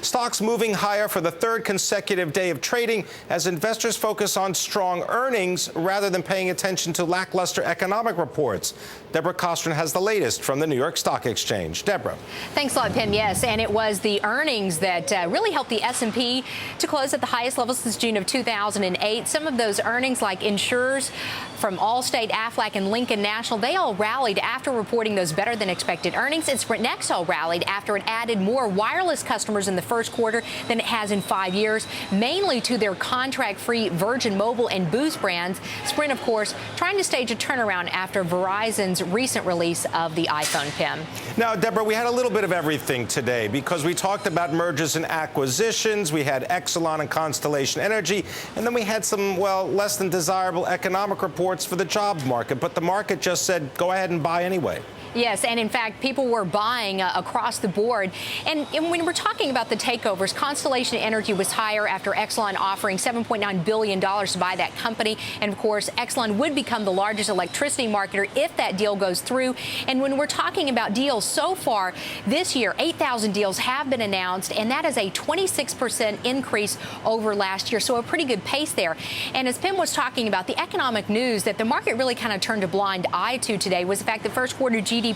Stocks moving higher for the third consecutive day of trading as investors focus on strong earnings rather than paying attention to lackluster economic reports. Deborah Kostroun has the latest from the New York Stock Exchange. Deborah. Thanks a lot, Pimm. Yes, and it was the earnings that really helped the S&P to close at the highest level since June of 2008. Some of those earnings, like insurers from Allstate, Aflac, and Lincoln National, they all rallied after reporting those better-than-expected earnings. And Sprint Nextel rallied after it added more wireless customers in the first quarter than it has in 5 years, mainly to their contract-free Virgin Mobile and Boost brands. Sprint, of course, trying to stage a turnaround after Verizon's recent release of the iPhone, Pimm. Now, Deborah, we had a little bit of everything today because we talked about mergers and acquisitions. We had Exelon and Constellation Energy, and then we had some, well, less than desirable economic reports for the jobs market. But the market just said, go ahead and buy anyway. Yes, and in fact, people were buying across the board. And when we're talking about the takeovers, Constellation Energy was higher after Exelon offering $7.9 billion to buy that company. And of course, Exelon would become the largest electricity marketer if that deal goes through. And when we're talking about deals so far this year, 8,000 deals have been announced, and that is a 26% increase over last year. So a pretty good pace there. And as Pimm was talking about, the economic news that the market really kind of turned a blind eye to today was the fact that first quarter GDP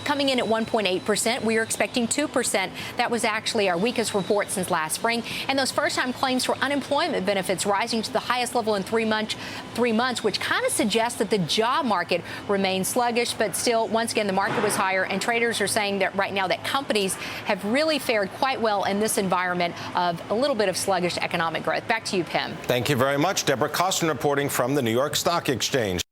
coming in at 1.8%. We are expecting 2%. That was actually our weakest report since last spring. And those first-time claims for unemployment benefits rising to the highest level in 3 months, which kind of suggests that the job market remains sluggish. But still, once again, the market was higher. And traders are saying that right now that companies have really fared quite well in this environment of a little bit of sluggish economic growth. Back to you, Pimm. Thank you very much. Deborah Kostroun reporting from the New York Stock Exchange.